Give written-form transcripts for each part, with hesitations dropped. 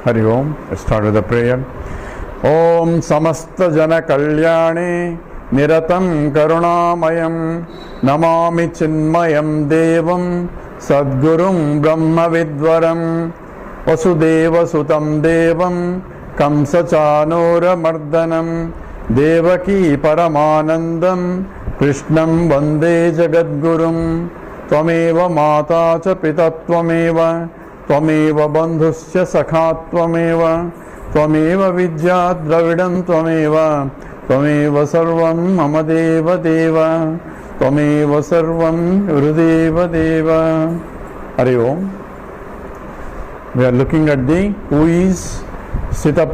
Hari Om. Let's start with a prayer. Om Samasta Jana Kalyane Niratam Karunamayam Namami Chinmayam Devam Sadgurum Brahma Vidvaram Vasudeva Sutam Devam Kamsa Chanora Mardanam Devaki Paramanandam Krishnam Vande Jagadgurum Tvameva Mata Cha Pita Tvameva Tvameva Bandhusya Sakha Tvameva Tvameva Vidya Dravidam Tvameva Tvameva Sarvam Mama Deva Deva Tvameva Sarvam Gurudeva Deva. Hari Om. We are looking at the who is Sita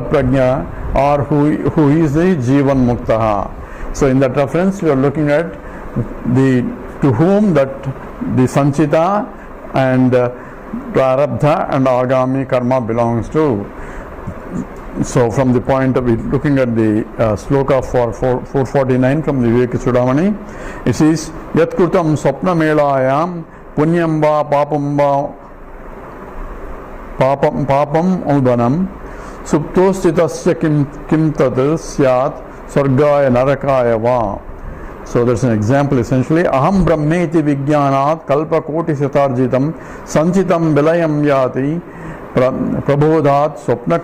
Prajna or who is the Jivan Muktaha. So in that reference we are looking at the to whom that the Sanchita and Prarabdha and Agami Karma belongs to. So from the point of looking at the sloka for 449 from the Viveka Chudamani, it says Yatkrutam Swapna Melayam Punyam Va Papam Va Papam Udvanam Suptostitasya Kim Tat Syat Sargaya Narakaya Va. So that's an example essentially. Aham Brahmeti Vijnanat Kalpa Koti Satarjitam Sanchitam Vilayam Yati Prabodhat Swapna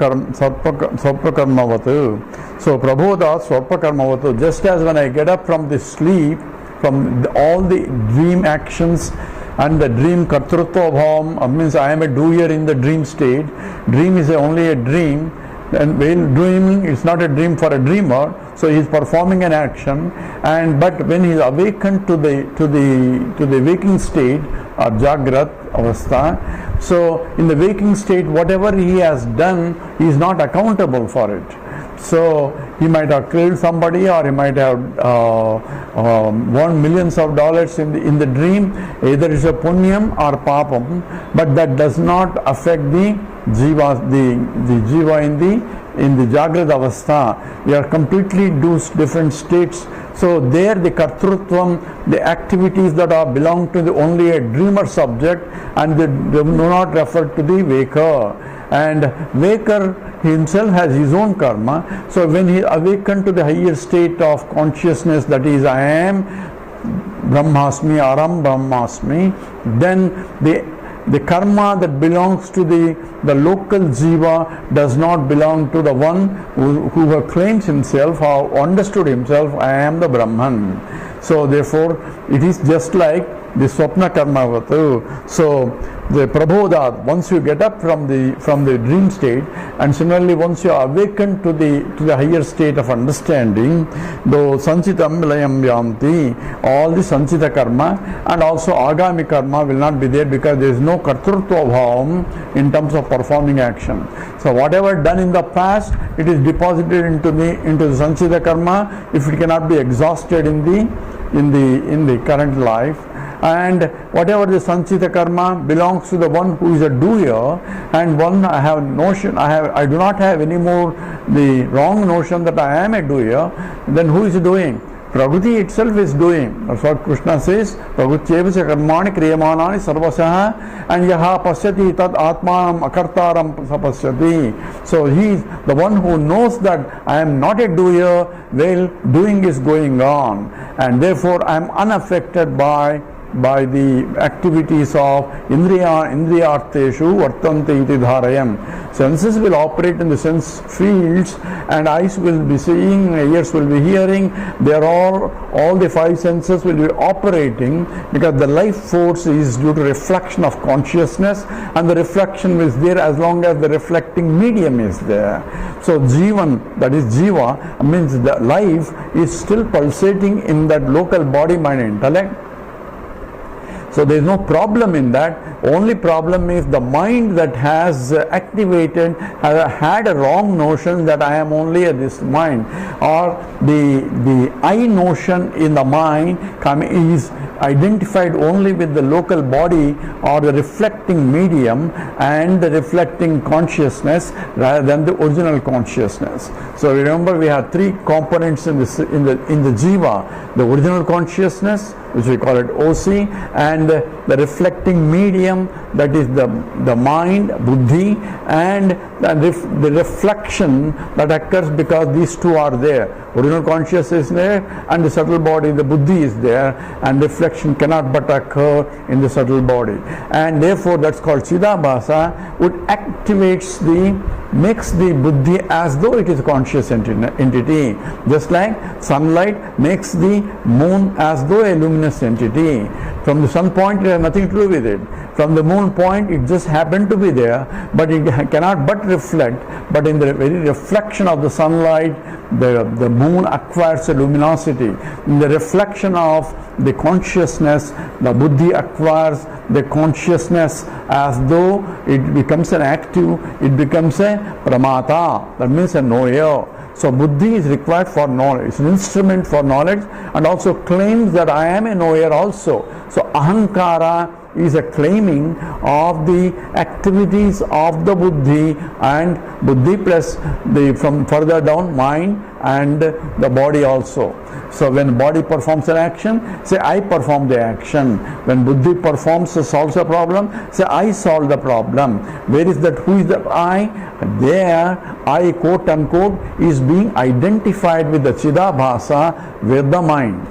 Karmavatu. So Prabodhat Swapna Karmavatu. Just as when I get up from the sleep, from all the dream actions and the dream Kartrutva Bhavam, means I am a doer in the dream state. Dream is only a dream. And while dreaming, it's not a dream for a dreamer, so he is performing an action. And but when he is awakened to the waking state or Jagrat Avastha, so in the waking state, whatever he has done, he is not accountable for it. So he might have killed somebody, or he might have won millions of dollars in the dream. Either it's a punyam or papam, but that does not affect the jiva, the jiva in the Jagrata Avastha. We are completely different states. So there the kartrutvam, the activities that are belong to only a dreamer subject, and they do not refer to the waker. And waker himself has his own karma. So when he awakened to the higher state of consciousness, that is I am Brahmasmi, Aram Brahmasmi, then the karma that belongs to the local jiva does not belong to the one who claims himself or understood himself, I am the Brahman. So therefore it is just like the Swapna Karmavatu. So the Prabodhat, once you get up from the dream state, and similarly once you are awakened to the higher state of understanding, though Sanchitam Vilayam Yanti, all the Sanchita Karma and also Agami Karma will not be there, because there is no Kartrutva Bhavam in terms of performing action. So whatever done in the past, it is deposited into the Sanchita Karma if it cannot be exhausted in the current life. And whatever the Sanchita Karma belongs to the one who is a doer, and one I do not have any more the wrong notion that I am a doer. Then who is doing? Prakriti itself is doing. That's what Krishna says. Prakrutyevacha karmani kriyamanani sarvasaha and yaha pasyati tad atmanam akartaram sapasyati. So he is the one who knows that I am not a doer, while doing is going on, and therefore I am unaffected by the activities of indriyarteshu vartante iti dharayam. Senses will operate in the sense fields, and eyes will be seeing, ears will be hearing. They are all the five senses will be operating, because the life force is due to reflection of consciousness, and the reflection is there as long as the reflecting medium is there. So Jivan, that is Jiva, means the life is still pulsating in that local body, mind, intellect. So there is no problem in that. Only problem is the mind that has activated, has had a wrong notion that I am only this mind, or the I notion in the mind is identified only with the local body or the reflecting medium and the reflecting consciousness rather than the original consciousness. So remember, we have three components in the jiva: the original consciousness, which we call it OC, and the reflecting medium, that is the mind, buddhi, and the reflection that occurs because these two are there. Original consciousness is there, and the subtle body, the buddhi, is there, and reflection cannot but occur in the subtle body. And therefore that's called Chidabhasa, which makes the buddhi as though it is a conscious entity. Just like sunlight makes the moon as though a luminous entity. From the sun point, it has nothing to do with it. From the moon point, it just happened to be there, but it cannot but reflect. But in the very reflection of the sunlight, the moon acquires a luminosity. In the reflection of the consciousness, the buddhi acquires the consciousness as though it becomes an active, it becomes a pramata, that means a knower. So buddhi is required for knowledge, it's an instrument for knowledge, and also claims that I am a knower also. So ahankara is a claiming of the activities of the buddhi, and buddhi plus from further down mind and the body also. So when body performs an action, say I perform the action. When buddhi solves a problem, say I solve the problem. Where is that? Who is that I? There I, quote unquote, is being identified with the Chidabhasa, with the mind.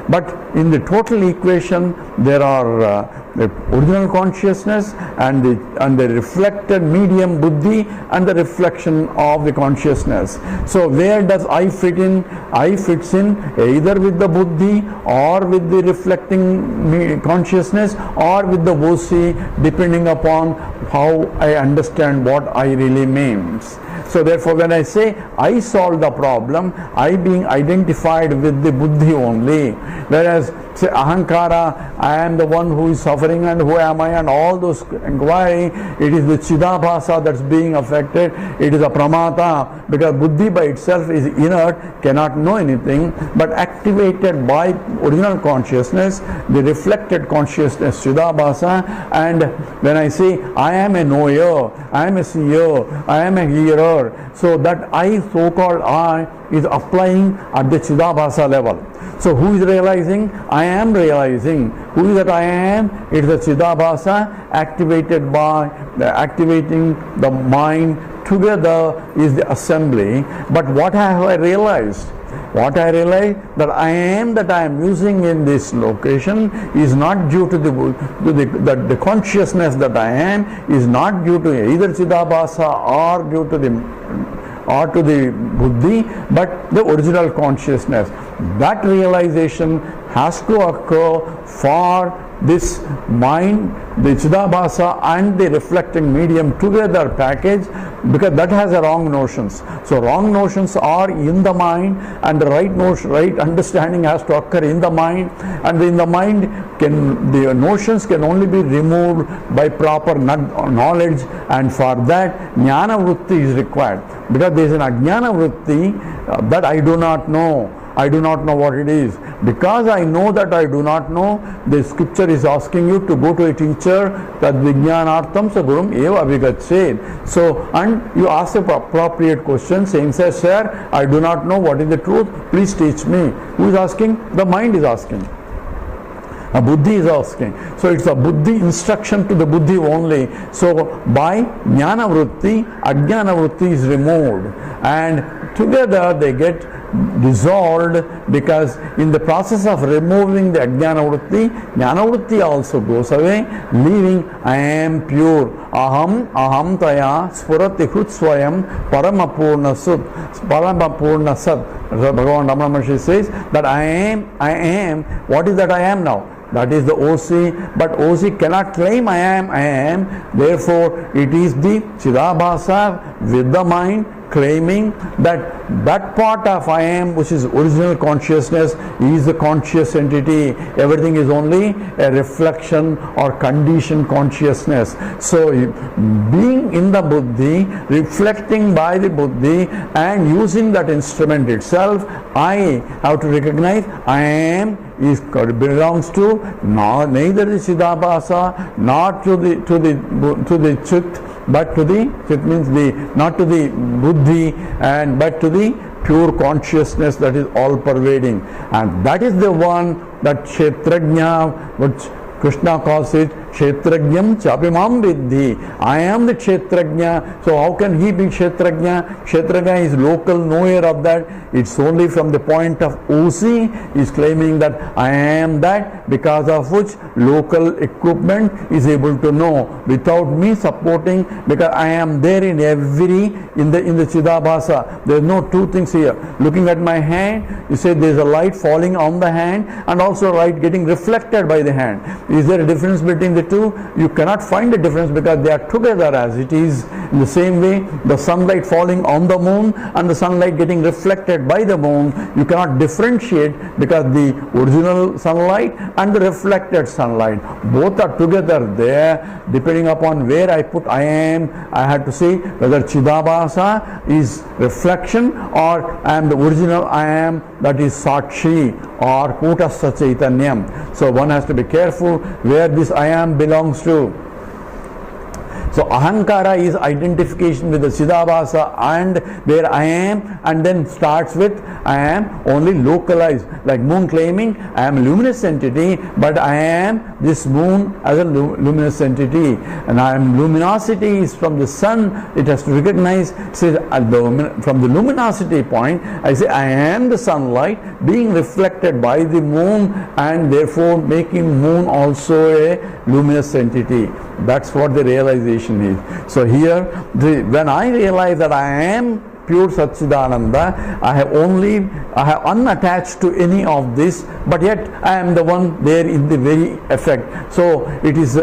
But in the total equation, there are the original consciousness and the reflected medium buddhi and the reflection of the consciousness. So where does I fit in? I fits in either with the buddhi or with the reflecting consciousness or with the vosi, depending upon how I understand what I really means. So therefore when I say I solve the problem, I being identified with the buddhi only. Whereas say ahankara, I am the one who is suffering and who am I, and all those inquiry, it is the Chidabhasa that's being affected. It is a pramata, because buddhi by itself is inert, cannot know anything, but activated by original consciousness, the reflected consciousness Chidabhasa. And when I say I am a knower, I am a seer, I am a hearer, so that I, so-called I, is applying at the Chidabhasa level. So who is realizing? I am realizing. Who is that I am? It is the Chidabhasa activated by activating the mind. Together is the assembly. But what have I realized? What I realize, that I am using in this location is not due to the consciousness that I am is not due to either Chidabhasa or due to the buddhi, but the original consciousness. That realization has to occur for this mind, the Chidabhasa and the reflecting medium together package, because that has a wrong notions. So wrong notions are in the mind, and the right understanding has to occur in the mind, and in the mind the notions can only be removed by proper knowledge, and for that jnana vritti is required, because there is an ajnana vritti that I do not know. I do not know what it is. Because I know that I do not know, the scripture is asking you to go to a teacher, that vijnanartham sa gurum eva abhigachet. So, and you ask the appropriate question, saying, sir, I do not know what is the truth, please teach me. Who is asking? The mind is asking. A buddhi is asking. So it's a buddhi instruction to the buddhi only. So by jnana vritti, ajnana vritti is removed, and together they get dissolved, because in the process of removing the ajnana vritti also goes away, leaving I am pure. Aham taya spurati hrut swayam paramapurna sat. Bhagavan Ramana Maharshi says that I am. What is that I am now? That is the OC, but OC cannot claim I am. Therefore, it is the Chidabhasa with the mind claiming that part of I am, which is original consciousness, is the conscious entity. Everything is only a reflection or conditioned consciousness. So being in the buddhi, reflecting by the buddhi, and using that instrument itself, I have to recognize I am belongs to neither the Chidabhasa nor to the Chit, but to the Chit means not to the buddhi, but to the pure consciousness that is all pervading, and that is the one that Kshetrajna, which Krishna calls it Kshetrajnam Chapimam Vidhi. I am the Kshetrajna. So how can he be Kshetrajna? Kshetrajna is local knower of that. It's only from the point of OC is claiming that I am that, because of which local equipment is able to know without me supporting, because I am there in the Chidabhasa. There is no two things here. Looking at my hand, you say there is a light falling on the hand and also light getting reflected by the hand. Is there a difference between the two? You cannot find a difference because they are together as it is. In the same way, the sunlight falling on the moon and the sunlight getting reflected by the moon, you cannot differentiate because the original sunlight and the reflected sunlight, both are together there. Depending upon where I put I am, I have to say whether Chidabhasa is reflection or I am the original I am, that is Sakshi or Kutastha Chaitanyam. So one has to be careful where this I am belongs to. So Ahankara is identification with the Chidabhasa and where I am, and then starts with I am only localized, like moon claiming I am a luminous entity, but I am this moon as a luminous entity, and I am luminosity is from the sun. It has to recognize, say from the luminosity point, I say I am the sunlight being reflected by the moon, and therefore making moon also a luminous entity. That's what the realization is. So here, when I realize that I am pure Satchidananda, I have unattached to any of this, but yet I am the one there in the very effect. So it is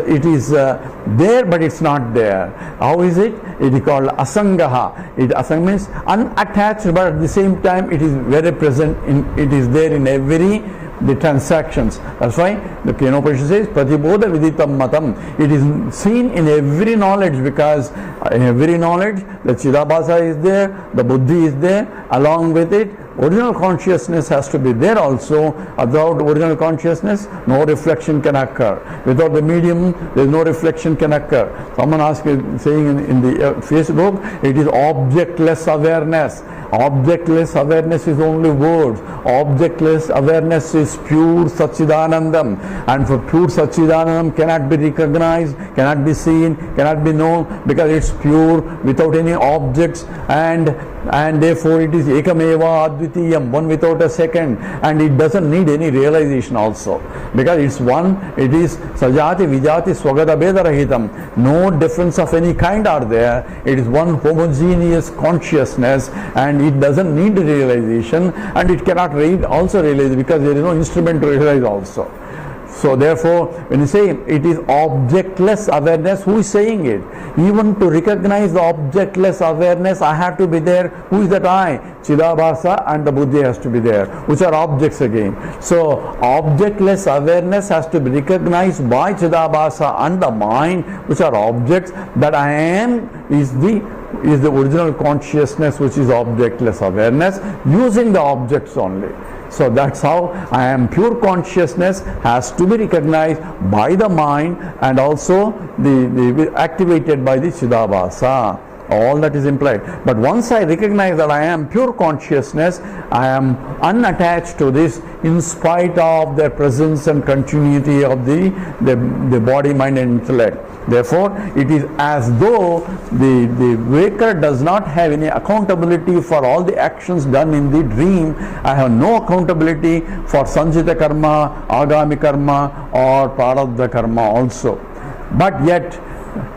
there, but it's not there. How is it? It is called asangaha. Asanga means unattached, but at the same time it is very present. It is there in every the transactions. That's why the Kenopanishad says Pratibodha Viditam Matam. It is seen in every knowledge, because in every knowledge the Chidabhasa is there, the Buddhi is there, along with it original consciousness has to be there also. Without original consciousness, no reflection can occur. Without the medium, there is no reflection can occur. Someone asked me, saying in the Facebook, it is objectless awareness. Objectless awareness is only words. Objectless awareness is pure Satchidanandam, and for pure Satchidanandam cannot be recognized, cannot be seen, cannot be known, because it's pure without any objects, and therefore it is Ekameva Advitiyam, one without a second, and it doesn't need any realization also, because it's one. It is Sajati Vijati Swagata Beda Rahitam. No difference of any kind are there. It is one homogeneous consciousness, and it doesn't need realization, and it cannot also realize, because there is no instrument to realize also. So therefore, when you say it is objectless awareness, who is saying it? Even to recognize the objectless awareness, I have to be there. Who is that I? Chidabhasa and the Buddhi has to be there, which are objects again. So objectless awareness has to be recognized by Chidabhasa and the mind, which are objects. That I am is the original consciousness, which is objectless awareness, using the objects only. So that's how I am pure consciousness has to be recognized by the mind, and also the activated by the Chidabhasa. All that is implied. But once I recognize that I am pure consciousness, I am unattached to this, in spite of their presence and continuity of the body, mind and intellect. Therefore, it is as though the waker does not have any accountability for all the actions done in the dream. I have no accountability for Sanchita karma, Agami karma or Prarabdha karma also. But yet,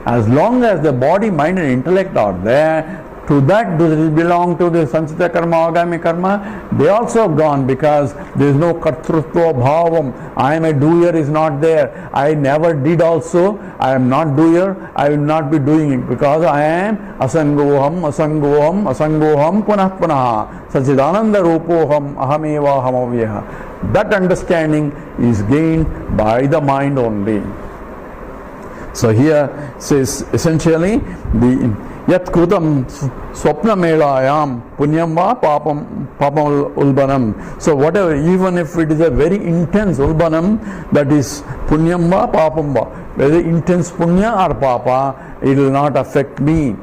as long as the body, mind and intellect are there, to that does it belong to the Sanchita karma, Agami karma? They also have gone, because there is no Kartrutva Bhavam. I am a doer is not there. I never did also. I am not doer. I will not be doing it, because I am Asangoham, Asangoham, Asangoham, Punah Punah, Sachidananda Rupoham, Ahameva Hamavyaha. That understanding is gained by the mind only. So here says essentially the Yat Krutam Swapna Melayam Punyam Va Papam Ulbanam. So whatever, even if it is a very intense Ulbanam, that is Punyam Va Papam Va, whether intense Punya or Papa, it will not affect me.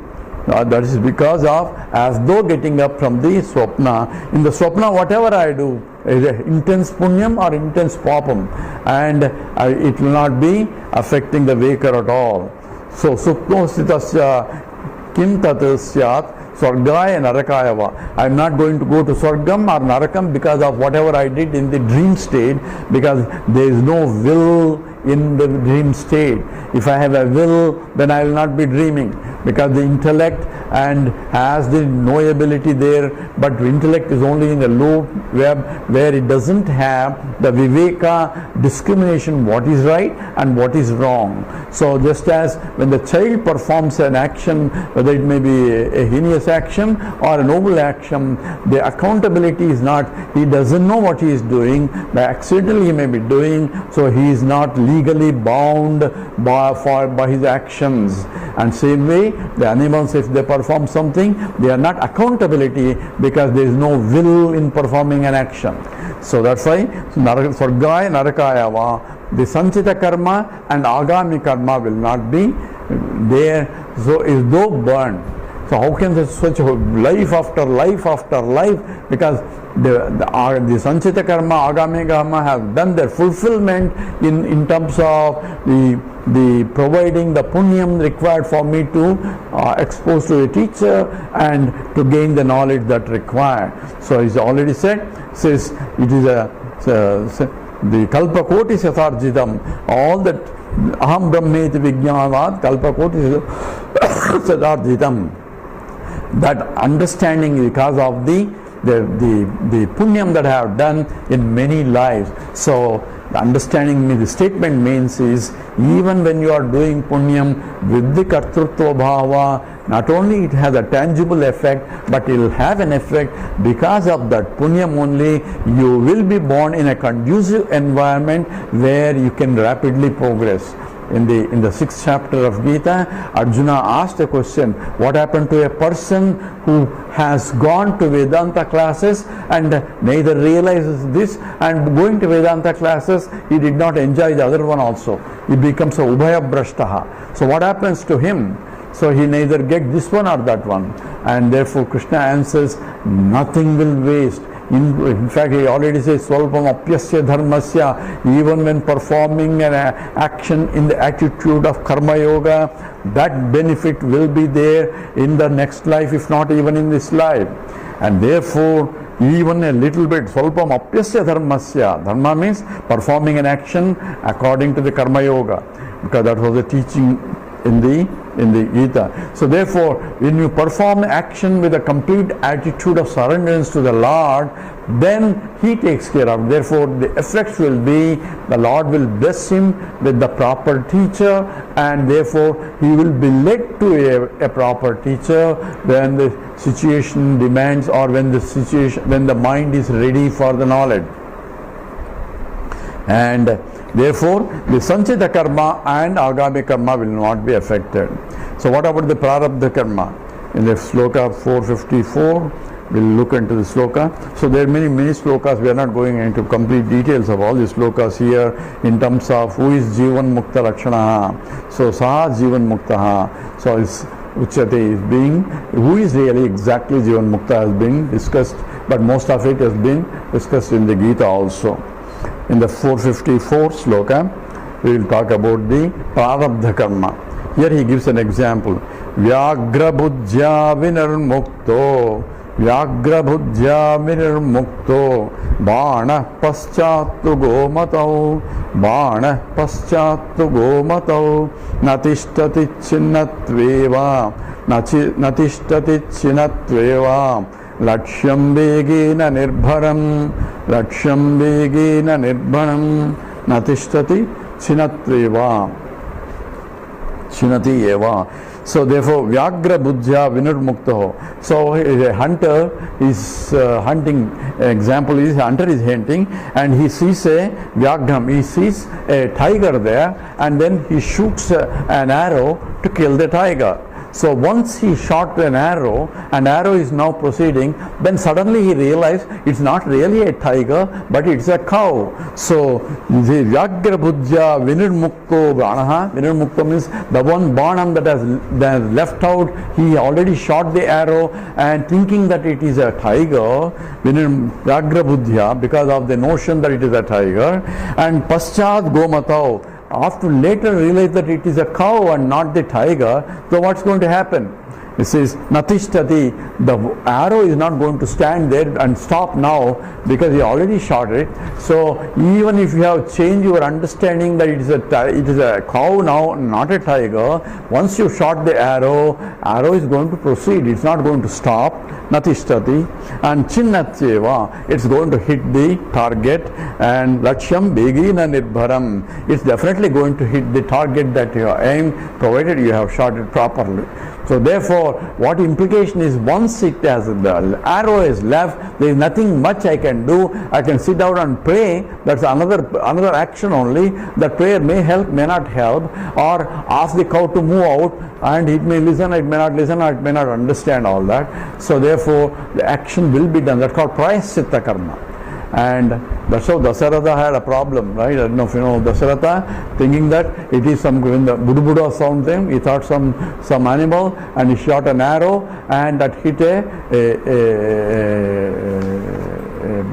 That is because of as though getting up from the swapna. In the swapna, whatever I do, is intense punyam or intense papam, and it will not be affecting the waker at all. So supnositasya kim tat syat Swargaya Narakayava. I am not going to go to Swargam or Narakam because of whatever I did in the dream state, because there is no will in the dream state. If I have a will, then I will not be dreaming, because the intellect and has the knowability there, but intellect is only in the low web where it doesn't have the viveka discrimination, what is right and what is wrong. So just as when the child performs an action, whether it may be a heinous action or a noble action, the accountability is not, he doesn't know what he is doing, by accidentally he may be doing, so he is not legally bound by his actions. And same way, the animals, if they perform something, they are not accountability because there is no will in performing an action. So that's why Swargaya Narakayava, the Sanchita karma and Agami karma will not be there, so is though burned. So how can such life after life after life, because the Sanchita karma, Agami karma have done their fulfillment in terms of the providing the punyam required for me to expose to a teacher and to gain the knowledge that required. So he's already said, says it is the kalpa koti satharjitam, all that aham brahmeti vijnanavad kalpa koti satharjitam. That understanding because of the punyam that I have done in many lives. So the understanding, the statement means is, even when you are doing punyam with the kartrutva bhava, not only it has a tangible effect, but it will have an effect because of that punyam only. You will be born in a conducive environment where you can rapidly progress. In the 6th chapter of Gita, Arjuna asked a question, what happened to a person who has gone to Vedanta classes and neither realizes this, and going to Vedanta classes he did not enjoy the other one also. He becomes a ubhaya brashtaha. So what happens to him? So he neither get this one or that one, and therefore Krishna answers, nothing will waste. In fact, he already says, Swalpam apyasya dharmasya, even when performing an action in the attitude of karma yoga, that benefit will be there in the next life, if not even in this life. And therefore, even a little bit, Swalpam apyasya dharmasya, dharma means performing an action according to the karma yoga, because that was the teaching in the Gita. So therefore, when you perform action with a complete attitude of surrenderance to the Lord, then He takes care of. Therefore, the effects will be, the Lord will bless him with the proper teacher, and therefore he will be led to a proper teacher when the situation demands, or when the mind is ready for the knowledge. And therefore, the Sanchita karma and Agami karma will not be affected. So what about the Prarabdha karma? In the sloka 454, we'll look into the sloka. So there are many slokas. We are not going into complete details of all the slokas here in terms of who is Jivan Mukta Lakshanaha. So Saha Jivan Muktaha. So is Uchyate is being, who is really exactly Jivan Mukta has been discussed, but most of it has been discussed in the Gita also. In the 454 sloka, we will talk about the Prarabdha karma. Here he gives an example. Vyagra bhujya vinirmukto, Vyagra bhujya vinirmukto, Bana paschatu gomatau, Bana paschatu gomatau, Natishtati chinnatveva, Natishtati chinnatveva, Laksham vegena nirbharam, Laksham vegena nirbharam, Natishtati chinatveva, Chinati eva. So therefore, Vyagra Bhujya Vinurmuktaho. So a hunter is hunting, example is hunter is hunting, and he sees a Vyagram, he sees a tiger there, and then he shoots an arrow to kill the tiger. So once he shot an arrow and arrow is now proceeding, then suddenly he realized it's not really a tiger but it's a cow. So the Vyagra Buddhya Vinirmukto Banaha, Vinirmukto means the one Banam that has left out, he already shot the arrow and thinking that it is a tiger, Vyagra Buddhya, because of the notion that it is a tiger, and Paschad Gomatau, after later realize that it is a cow and not the tiger, so what's going to happen? It says, Natishtati, the arrow is not going to stand there and stop now because he already shot it. So even if you have changed your understanding that it is a cow now, not a tiger, once you shot the arrow is going to proceed. It's not going to stop. Natishtati. And Chinnatyeva, it's going to hit the target. And Laksham Begina Nirbharam, it's definitely going to hit the target that you have aimed, provided you have shot it properly. So therefore, what implication is, once it has the arrow is left, there is nothing much I can do. I can sit down and pray. That's another action only. That prayer may help, may not help, or ask the cow to move out, and it may listen, it may not listen, or it may not understand all that. So therefore, the action will be done. That's called Prayaschitta Karma. And that's how Dasaratha had a problem, right? I don't know if you know Dasaratha, thinking that it is some, when the Buddha sound thing, he thought some animal, and he shot an arrow, and that hit a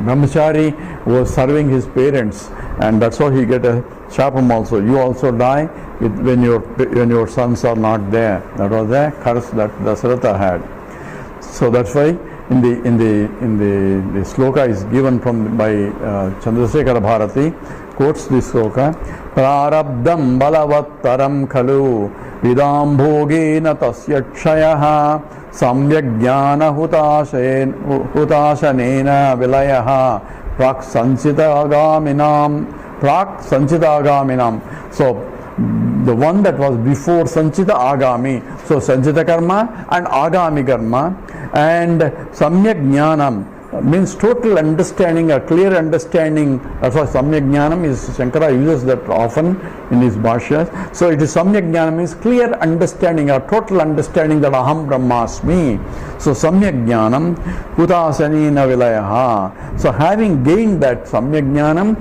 brahmachari who was serving his parents, and that's how he get a shapam also. You also die when your sons are not there. That was a curse that Dasaratha had. So that's why in the sloka is given by Chandrasekhara Bharati, quotes this sloka, Prarabdam balavattaram khalu vidam bhogena tasya kshayaha samyak jnana hutashanena vilayaha prak sanchita agaminam. So the one that was before Sanchita Agami, so Sanchita Karma and Agami Karma, and Samyak Jnanam means total understanding, a clear understanding. That's why Samyak Jnanam is, Shankara uses that often in his bhashyas. So it is Samyak Jnanam means clear understanding, a total understanding that Aham Brahmasmi. So Samyak Jnanam Hutasanina Vilayaha. So having gained that Samyak Jnanam,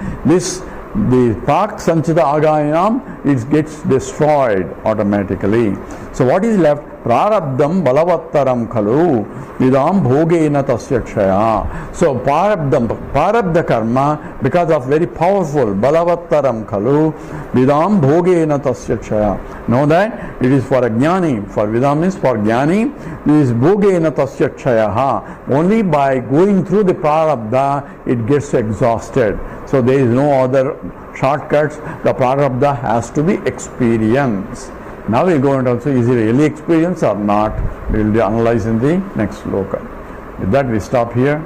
the Pak Sanchita Agaminam, it gets destroyed automatically. So what is left? Prarabdam balavattaram khalu vidam bhogena tasya kshaya. So Prarabdha karma, because of very powerful balavattaram khalu vidam bhogena tasya kshaya. Know that it is for a jnani, for vidam means for jnani, it is bhogena tasya kshaya. Only by going through the Prarabdha it gets exhausted. So there is no other shortcuts. The Prarabdha has to be experienced. Now we are going to also, is it really experience or not? We will be analyzing the next sloka. With that we stop here.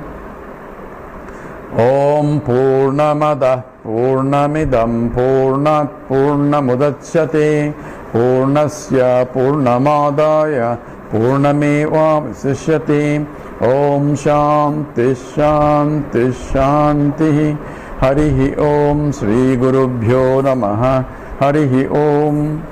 Om Purnamada Purnamidam Purnat Purnamudachyate Purnasya Purnamadaya Purnameva Visishyate. Om Shanti Shanti Shanti. Harihi Om Sri Gurubhyo Namaha. Harihi Om.